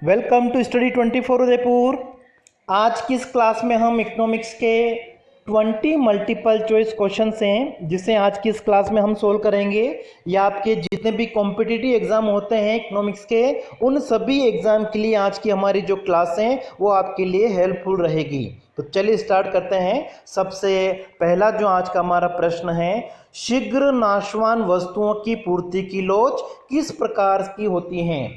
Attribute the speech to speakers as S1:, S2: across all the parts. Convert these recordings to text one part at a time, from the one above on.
S1: Welcome to study 24 Udaipur. आज की इस क्लास में हम इकोनॉमिक्स के 20 मल्टीपल चॉइस क्वेश्चंस हैं जिसे आज की इस क्लास में हम सोल्व करेंगे। या आपके जितने भी कॉम्पिटिटिव एग्जाम होते हैं इकोनॉमिक्स के, उन सभी एग्जाम के लिए आज की हमारी जो क्लास है वो आपके लिए हेल्पफुल रहेगी। तो चलिए स्टार्ट करते हैं। सबसे पहला जो आज का हमारा प्रश्न है, शीघ्र नाशवान वस्तुओं की पूर्ति की लोच किस प्रकार की होती हैं।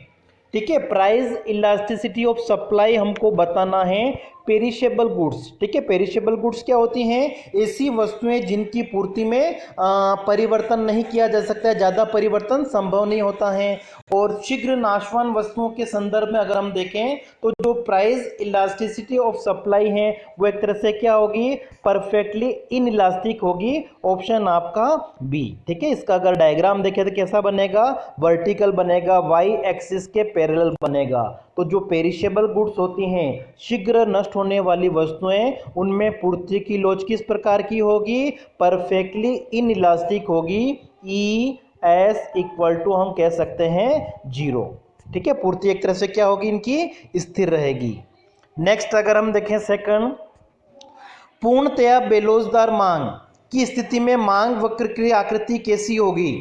S1: ठीक है, प्राइस इलास्टिसिटी ऑफ सप्लाई हमको बताना है पेरिशेबल गुड्स। ठीक है, पेरिशेबल गुड्स क्या होती हैं? ऐसी वस्तुएं जिनकी पूर्ति में परिवर्तन नहीं किया जा सकता, ज़्यादा परिवर्तन संभव नहीं होता है। और शीघ्र नाशवान वस्तुओं के संदर्भ में अगर हम देखें तो जो प्राइस इलास्टिसिटी ऑफ सप्लाई है वो एक तरह से क्या होगी? परफेक्टली इन इलास्टिक होगी। ऑप्शन आपका बी। ठीक है, इसका अगर डायग्राम देखें तो कैसा बनेगा? वर्टिकल बनेगा, वाई एक्सिस के पैरेलल बनेगा। तो जो पेरिशेबल गुड्स होती हैं, शीघ्र नष्ट होने वाली वस्तुएं, उनमें पूर्ति की लोच किस प्रकार की होगी? परफेक्टली इन इलास्टिक होगी। ई एस इक्वल टू हम कह सकते हैं 0। ठीक है, पूर्ति एक तरह से क्या होगी? इनकी स्थिर रहेगी। नेक्स्ट अगर हम देखें सेकंड, पूर्णतया बेरोजगार मांग की स्थिति में मांग वक्र की आकृति कैसी होगी?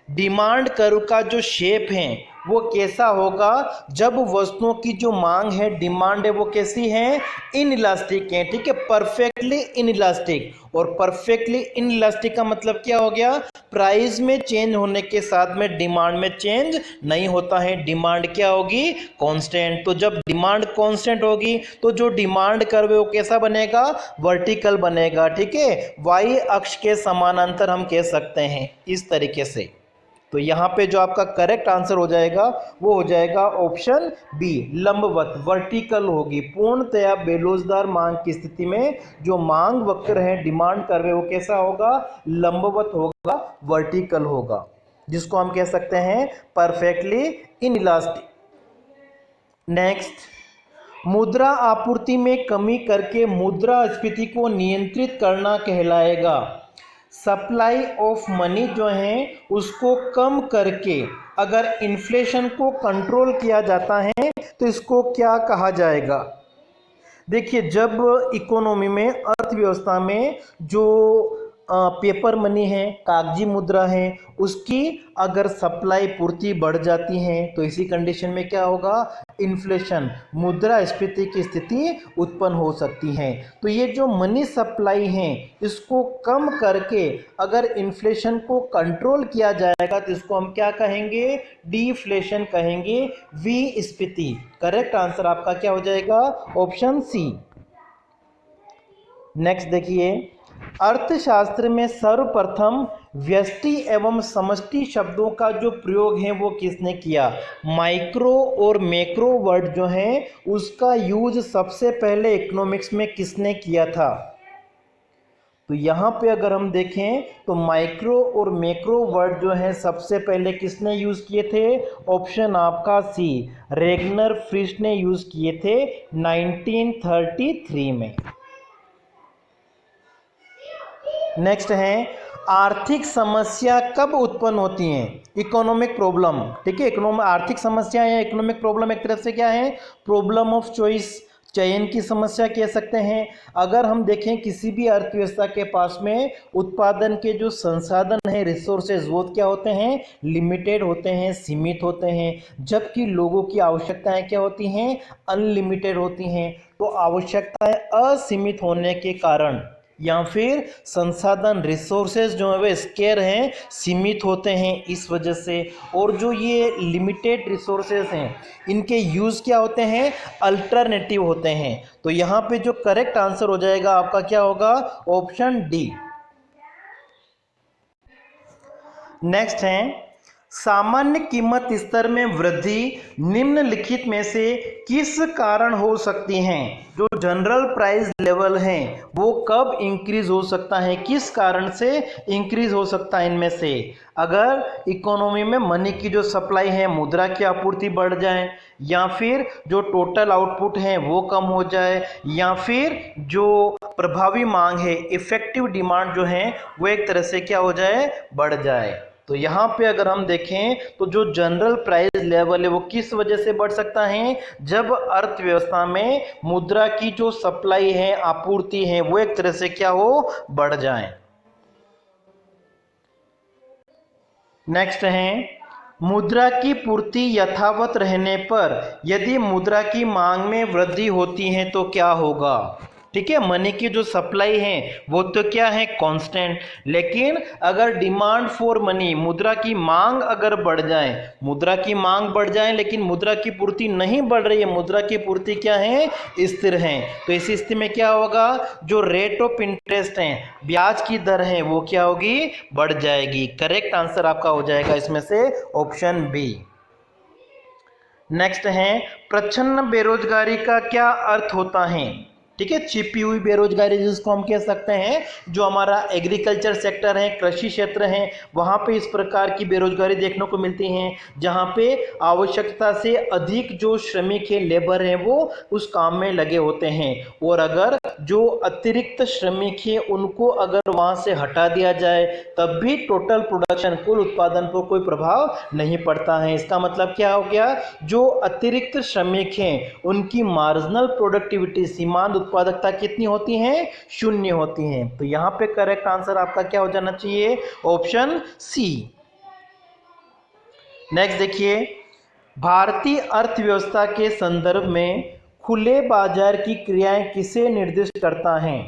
S1: डिमांड कर्व का जो शेप है वो कैसा होगा जब वस्तुओं की जो मांग है, डिमांड है, वो कैसी है? इन इलास्टिक है। ठीक है, परफेक्टली इन इलास्टिक। और परफेक्टली इन इलास्टिक का मतलब क्या हो गया? प्राइस में चेंज होने के साथ में डिमांड में चेंज नहीं होता है। डिमांड क्या होगी? कांस्टेंट। तो जब डिमांड कांस्टेंट होगी तो जो डिमांड कर्व है वो कैसा बनेगा? वर्टिकल बनेगा। ठीक है, वाई अक्ष के समानांतर हम कह सकते हैं इस तरीके से। तो यहाँ पे जो आपका करेक्ट आंसर हो जाएगा वो हो जाएगा ऑप्शन बी, लंबवत, वर्टिकल होगी। पूर्णतया बेरोजगार मांग की स्थिति में जो मांग वक्र है, डिमांड कर्व है, वो कैसा होगा? लंबवत होगा, वर्टिकल होगा, जिसको हम कह सकते हैं परफेक्टली इन इलास्टिक। नेक्स्ट, मुद्रा आपूर्ति में कमी करके मुद्रास्फीति को नियंत्रित करना कहलाएगा। सप्लाई ऑफ मनी जो है उसको कम करके अगर इन्फ्लेशन को कंट्रोल किया जाता है तो इसको क्या कहा जाएगा? देखिए, जब इकोनॉमी में, अर्थव्यवस्था में जो पेपर मनी है, कागजी मुद्रा है, उसकी अगर सप्लाई पूर्ति बढ़ जाती है तो इसी कंडीशन में क्या होगा? इन्फ्लेशन, मुद्रास्फीति की स्थिति उत्पन्न हो सकती है। तो ये जो मनी सप्लाई है इसको कम करके अगर इन्फ्लेशन को कंट्रोल किया जाएगा तो इसको हम क्या कहेंगे? डिफ्लेशन कहेंगे, विस्फीति। करेक्ट आंसर आपका क्या हो जाएगा? Option C. नेक्स्ट देखिए, अर्थशास्त्र में सर्वप्रथम व्यष्टि एवं समष्टि शब्दों का जो प्रयोग है वो किसने किया? माइक्रो और मैक्रो वर्ड जो है उसका यूज सबसे पहले इकोनॉमिक्स में किसने किया था? तो यहाँ पे अगर हम देखें तो माइक्रो और मैक्रो वर्ड जो है सबसे पहले किसने यूज किए थे? ऑप्शन आपका सी, रेगनर फ्रिश ने यूज किए थे 1933 में। नेक्स्ट है, आर्थिक समस्या कब उत्पन्न होती हैं? Economic problem. ठीक है, आर्थिक समस्या या इकोनॉमिक प्रॉब्लम एक तरफ से क्या है? प्रॉब्लम ऑफ चॉइस, चयन की समस्या कह सकते हैं। अगर हम देखें किसी भी अर्थव्यवस्था के पास में उत्पादन के जो संसाधन है, रिसोर्सेज, वो क्या होते हैं? लिमिटेड होते हैं, सीमित होते हैं। जबकि लोगों की आवश्यकताएं क्या होती हैं? अनलिमिटेड होती हैं। तो आवश्यकताएं असीमित होने के कारण या फिर संसाधन, रिसोर्सेज जो है वे स्केर हैं, सीमित होते हैं इस वजह से। और जो ये लिमिटेड रिसोर्सेज हैं इनके यूज़ क्या होते हैं? अल्टरनेटिव होते हैं। तो यहाँ पे जो करेक्ट आंसर हो जाएगा आपका क्या होगा? Option D. नेक्स्ट है, सामान्य कीमत स्तर में वृद्धि निम्नलिखित में से किस कारण हो सकती हैं? जो जनरल प्राइस लेवल है वो कब इंक्रीज हो सकता है? किस कारण से इंक्रीज हो सकता है इनमें से? अगर इकोनॉमी में मनी की जो सप्लाई है, मुद्रा की आपूर्ति बढ़ जाए, या फिर जो टोटल आउटपुट है वो कम हो जाए, या फिर जो प्रभावी मांग है, इफेक्टिव डिमांड जो है वो एक तरह से क्या हो जाए? बढ़ जाए। तो यहाँ पे अगर हम देखें तो जो जनरल प्राइस लेवल है वो किस वजह से बढ़ सकता है, जब अर्थव्यवस्था में मुद्रा की जो सप्लाई है, आपूर्ति है, वो एक तरह से क्या हो, बढ़ जाए। नेक्स्ट है, मुद्रा की पूर्ति यथावत रहने पर यदि मुद्रा की मांग में वृद्धि होती है तो क्या होगा। ठीक है, मनी की जो सप्लाई है वो तो क्या है, कांस्टेंट, लेकिन अगर डिमांड फॉर मनी, मुद्रा की मांग अगर बढ़ जाए, मुद्रा की मांग बढ़ जाए लेकिन मुद्रा की पूर्ति नहीं बढ़ रही है, मुद्रा की पूर्ति क्या है, स्थिर है, तो इस स्थिति में क्या होगा, जो रेट ऑफ इंटरेस्ट है, ब्याज की दर है, वो क्या होगी, बढ़ जाएगी। करेक्ट आंसर आपका हो जाएगा इसमें से ऑप्शन बी। नेक्स्ट है, प्रच्छन्न बेरोजगारी का क्या अर्थ होता है। ठीक है, छिपी हुई बेरोजगारी जिसको हम कह सकते हैं, जो हमारा एग्रीकल्चर सेक्टर है, कृषि क्षेत्र है, वहाँ पे इस प्रकार की बेरोजगारी देखने को मिलती है, जहाँ पे आवश्यकता से अधिक जो श्रमिक है, लेबर है, वो उस काम में लगे होते हैं, और अगर जो अतिरिक्त श्रमिक है उनको अगर वहाँ से हटा दिया जाए तब भी टोटल प्रोडक्शन, कुल उत्पादन पर कोई प्रभाव नहीं पड़ता है। इसका मतलब क्या हो गया, जो अतिरिक्त श्रमिक हैं उनकी मार्जिनल प्रोडक्टिविटी, सीमांत उत्पादकता कितनी होती है, शून्य होती है। तो यहां पे करेक्ट आंसर आपका क्या हो जाना चाहिए, ऑप्शन सी। नेक्स्ट देखिए, भारतीय अर्थव्यवस्था के संदर्भ में खुले बाजार की क्रियाएं किसे निर्दिष्ट करता है।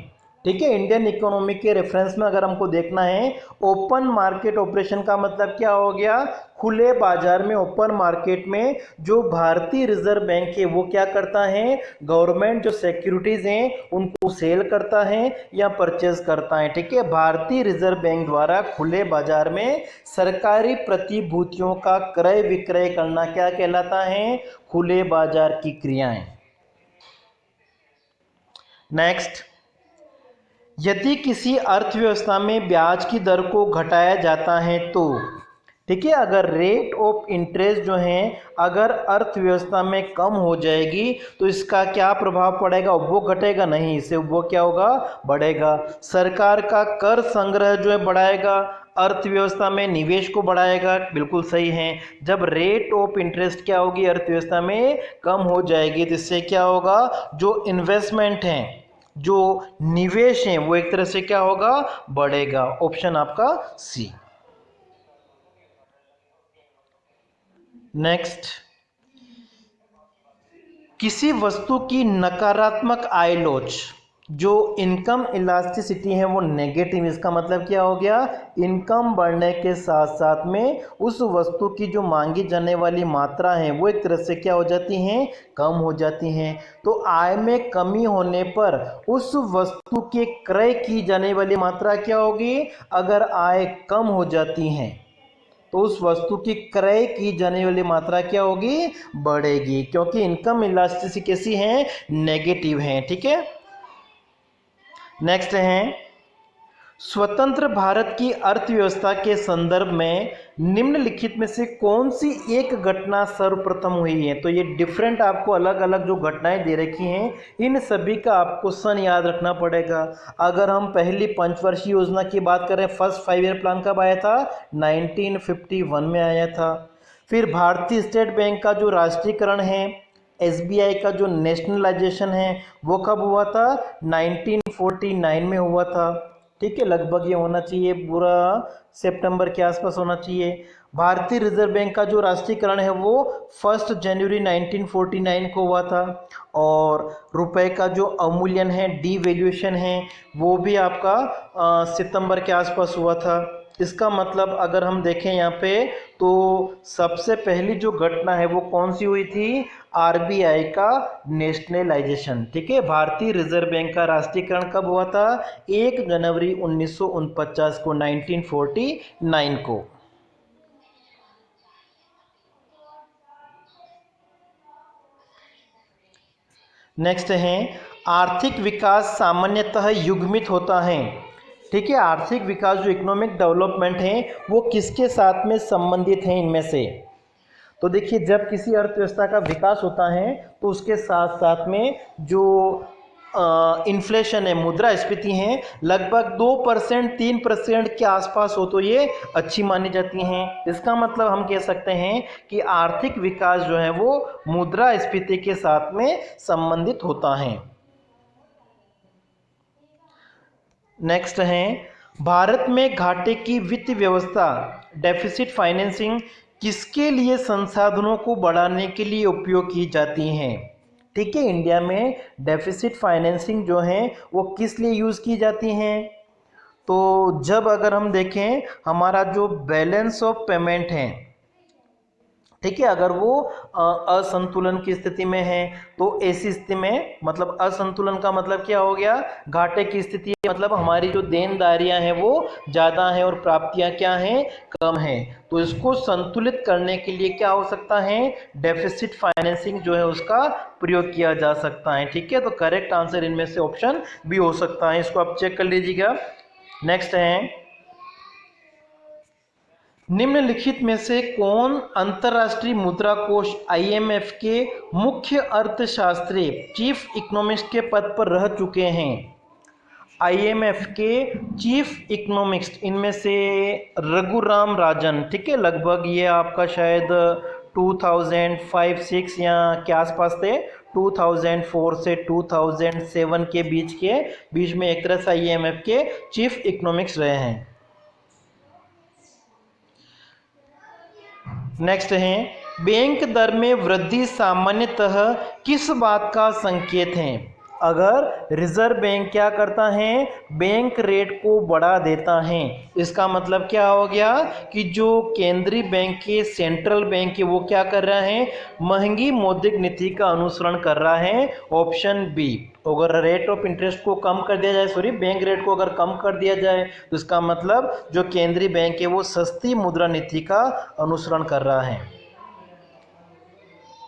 S1: ठीक है, इंडियन इकोनॉमी के रेफरेंस में अगर हमको देखना है, ओपन मार्केट ऑपरेशन का मतलब क्या हो गया, खुले बाजार में, ओपन मार्केट में जो भारतीय रिजर्व बैंक है वो क्या करता है, गवर्नमेंट जो सिक्योरिटीज हैं उनको सेल करता है या परचेज करता है। ठीक है, भारतीय रिजर्व बैंक द्वारा खुले बाजार में सरकारी प्रतिभूतियों का क्रय विक्रय करना क्या कहलाता है, खुले बाजार की क्रियाएं। नेक्स्ट, यदि किसी अर्थव्यवस्था में ब्याज की दर को घटाया जाता है तो, ठीक है, अगर रेट ऑफ इंटरेस्ट जो है अगर अर्थव्यवस्था में कम हो जाएगी तो इसका क्या प्रभाव पड़ेगा, उपभोग घटेगा नहीं, इससे उपभोग क्या होगा, बढ़ेगा। सरकार का कर संग्रह जो है बढ़ाएगा, अर्थव्यवस्था में निवेश को बढ़ाएगा, बिल्कुल सही है। जब रेट ऑफ इंटरेस्ट क्या होगी, अर्थव्यवस्था में कम हो जाएगी तो इससे क्या होगा, जो इन्वेस्टमेंट है, जो निवेश है, वो एक तरह से क्या होगा, बढ़ेगा। ऑप्शन आपका सी। नेक्स्ट, किसी वस्तु की नकारात्मक आय लोच, जो इनकम इलास्टिसिटी है वो नेगेटिव, इसका मतलब क्या हो गया, इनकम बढ़ने के साथ साथ में उस वस्तु की जो मांगी जाने वाली मात्रा है वो एक तरह से क्या हो जाती हैं, कम हो जाती हैं। तो आय में कमी होने पर उस वस्तु के क्रय की जाने वाली मात्रा क्या होगी, अगर आय कम हो जाती है तो उस वस्तु की क्रय की जाने वाली मात्रा क्या होगी, बढ़ेगी, क्योंकि इनकम इलास्टिसिटी कैसी है, नेगेटिव है। ठीक है, नेक्स्ट है, स्वतंत्र भारत की अर्थव्यवस्था के संदर्भ में निम्नलिखित में से कौन सी एक घटना सर्वप्रथम हुई है। तो ये डिफरेंट आपको अलग अलग जो घटनाएं दे रखी हैं, इन सभी का आपको सन याद रखना पड़ेगा। अगर हम पहली पंचवर्षीय योजना की बात करें, फर्स्ट 5 ईयर प्लान कब आया था, 1951 में आया था। फिर भारतीय स्टेट बैंक का जो राष्ट्रीयकरण है, SBI का जो नेशनलाइजेशन है, वो कब हुआ था, 1949 में हुआ था। ठीक है, लगभग ये होना चाहिए पूरा सितंबर के आसपास होना चाहिए। भारतीय रिजर्व बैंक का जो राष्ट्रीयकरण है वो 1 जनवरी 1949 को हुआ था, और रुपए का जो अवमूल्यन है, डीवैल्यूएशन है, वो भी आपका सितंबर के आसपास हुआ था। इसका मतलब अगर हम देखें यहाँ पे तो सबसे पहली जो घटना है वो कौन सी हुई थी, RBI का नेशनलाइजेशन। ठीक है, भारतीय रिजर्व बैंक का राष्ट्रीयकरण कब हुआ था, 1 जनवरी 1949 को, 1949 को। नेक्स्ट है, आर्थिक विकास सामान्यतः युग्मित होता है। ठीक है, आर्थिक विकास जो इकोनॉमिक डेवलपमेंट है वो किसके साथ में संबंधित है, इनमें से। तो देखिए, जब किसी अर्थव्यवस्था का विकास होता है तो उसके साथ साथ में जो इन्फ्लेशन है, मुद्रास्फीति है, लगभग 2% 3% के आसपास हो तो ये अच्छी मानी जाती हैं। इसका मतलब हम कह सकते हैं कि आर्थिक विकास जो है वो मुद्रास्फीति के साथ में संबंधित होता है। नेक्स्ट है, भारत में घाटे की वित्त व्यवस्था डेफिसिट फाइनेंसिंग किसके लिए संसाधनों को बढ़ाने के लिए उपयोग की जाती हैं। ठीक है, इंडिया में डेफिसिट फाइनेंसिंग जो है वो किस लिए यूज़ की जाती हैं। तो जब अगर हम देखें हमारा जो बैलेंस ऑफ पेमेंट है, ठीक है, अगर वो असंतुलन की स्थिति में है तो ऐसी स्थिति में, मतलब असंतुलन का मतलब क्या हो गया, घाटे की स्थिति, मतलब हमारी जो देनदारियां हैं वो ज़्यादा हैं और प्राप्तियां क्या हैं, कम हैं। तो इसको संतुलित करने के लिए क्या हो सकता है, डेफिसिट फाइनेंसिंग जो है उसका प्रयोग किया जा सकता है। ठीक है, तो करेक्ट आंसर इनमें से ऑप्शन बी हो सकता है, इसको आप चेक कर लीजिएगा। नेक्स्ट है, निम्नलिखित में से कौन अंतर्राष्ट्रीय मुद्रा कोष IMF के मुख्य अर्थशास्त्री चीफ इकोनॉमिस्ट के पद पर रह चुके हैं। IMF के चीफ इकोनॉमिस्ट इनमें से रघुराम राजन, ठीक है, लगभग ये आपका शायद 2005-6 या के आसपास थे, 2004 से 2007 के बीच में एक तरह से IMF के चीफ इकोनॉमिक्स रहे हैं। नेक्स्ट है, बैंक दर में वृद्धि सामान्यतः किस बात का संकेत है। अगर रिजर्व बैंक क्या करता है, बैंक रेट को बढ़ा देता है, इसका मतलब क्या हो गया कि जो केंद्रीय बैंक के सेंट्रल बैंक है वो क्या कर रहा है, महंगी मौद्रिक नीति का अनुसरण कर रहा है, ऑप्शन बी। अगर रेट ऑफ इंटरेस्ट को कम कर दिया जाए, बैंक रेट को अगर कम कर दिया जाए तो इसका मतलब जो केंद्रीय बैंक है वो सस्ती मुद्रा नीति का अनुसरण कर रहा है।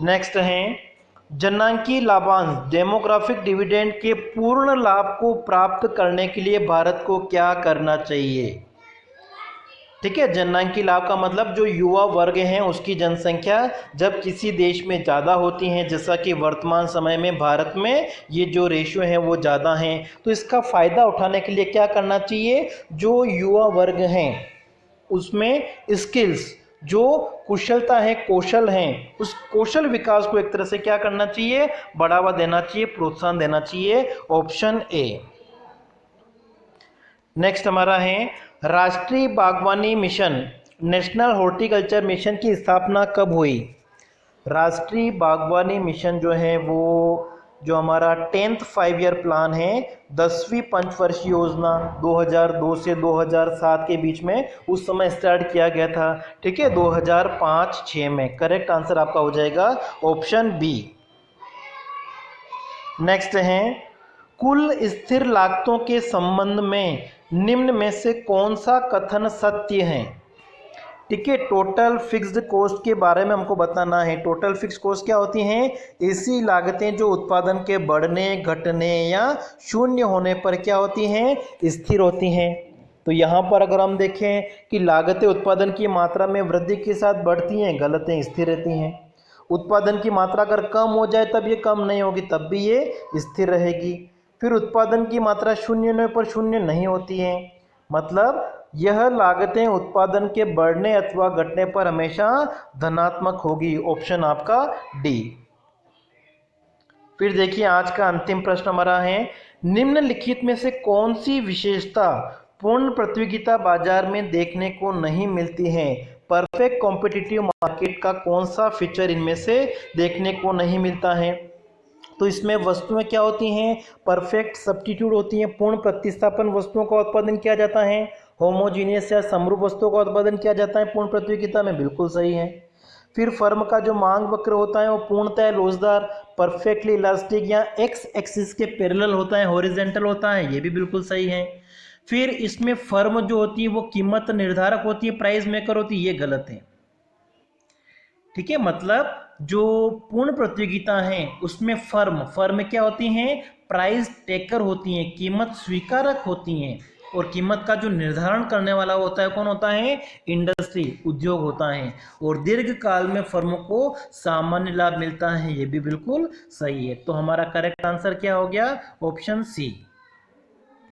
S1: नेक्स्ट है, जनांकी लाभांश डेमोग्राफिक डिविडेंड के पूर्ण लाभ को प्राप्त करने के लिए भारत को क्या करना चाहिए। ठीक है, जनांकी लाभ का मतलब जो युवा वर्ग हैं उसकी जनसंख्या जब किसी देश में ज़्यादा होती है, जैसा कि वर्तमान समय में भारत में ये जो रेशियो है वो ज़्यादा हैं, तो इसका फ़ायदा उठाने के लिए क्या करना चाहिए, जो युवा वर्ग हैं उसमें स्किल्स, जो कुशलता है, कौशल हैं, उस कौशल विकास को एक तरह से क्या करना चाहिए, बढ़ावा देना चाहिए, प्रोत्साहन देना चाहिए, ऑप्शन ए। नेक्स्ट हमारा है, राष्ट्रीय बागवानी मिशन नेशनल हॉर्टिकल्चर मिशन की स्थापना कब हुई। राष्ट्रीय बागवानी मिशन जो है वो जो हमारा 10th 5 ईयर प्लान है, 10वीं पंचवर्षीय योजना 2002 से 2007 के बीच में उस समय स्टार्ट किया गया था। ठीक है, 2005-6 में। करेक्ट आंसर आपका हो जाएगा ऑप्शन बी। नेक्स्ट है, कुल स्थिर लागतों के संबंध में निम्न में से कौन सा कथन सत्य है। ठीक है, टोटल फिक्स्ड कॉस्ट के बारे में हमको बताना है। टोटल फिक्स्ड कॉस्ट क्या होती हैं, ऐसी लागतें जो उत्पादन के बढ़ने, घटने या शून्य होने पर क्या होती हैं, स्थिर होती हैं। तो यहाँ पर अगर हम देखें कि लागतें उत्पादन की मात्रा में वृद्धि के साथ बढ़ती हैं, गलत हैं, स्थिर रहती हैं। उत्पादन की मात्रा अगर कम हो जाए तब ये कम नहीं होगी, तब भी ये स्थिर रहेगी। फिर उत्पादन की मात्रा शून्य होने पर शून्य नहीं होती है, मतलब यह लागतें उत्पादन के बढ़ने अथवा घटने पर हमेशा धनात्मक होगी, ऑप्शन आपका डी। फिर देखिए आज का अंतिम प्रश्न हमारा है, निम्नलिखित में से कौन सी विशेषता पूर्ण प्रतियोगिता बाजार में देखने को नहीं मिलती है। परफेक्ट कॉम्पिटिटिव मार्केट का कौन सा फीचर इनमें से देखने को नहीं मिलता है। तो इसमें वस्तुएं क्या होती हैं, परफेक्ट सब्स्टिट्यूट होती हैं, पूर्ण प्रतिस्थापन वस्तुओं का उत्पादन किया जाता है, होमोजीनियस या समरूप वस्तुओं का उत्पादन किया जाता है पूर्ण प्रतियोगिता में, बिल्कुल सही है। फिर फर्म का जो मांग वक्र होता है वो पूर्णतः लोचदार, परफेक्टली इलास्टिक या एक्स एक्सिस के पैरेलल होता है, हॉरिजॉन्टल होता है, ये भी बिल्कुल सही है। फिर इसमें फर्म जो होती है वो कीमत निर्धारक होती है, प्राइस मेकर होती है, ये गलत है। ठीक है, मतलब जो पूर्ण प्रतियोगिता है उसमें फर्म क्या होती हैं, प्राइस टेकर होती हैं, कीमत स्वीकारक होती हैं, और कीमत का जो निर्धारण करने वाला होता है कौन होता है? इंडस्ट्री, उद्योग होता है। और दीर्घ काल में फर्मों को सामान्य लाभ मिलता है, ये भी बिल्कुल सही है। तो हमारा करेक्ट आंसर क्या हो गया? ऑप्शन सी।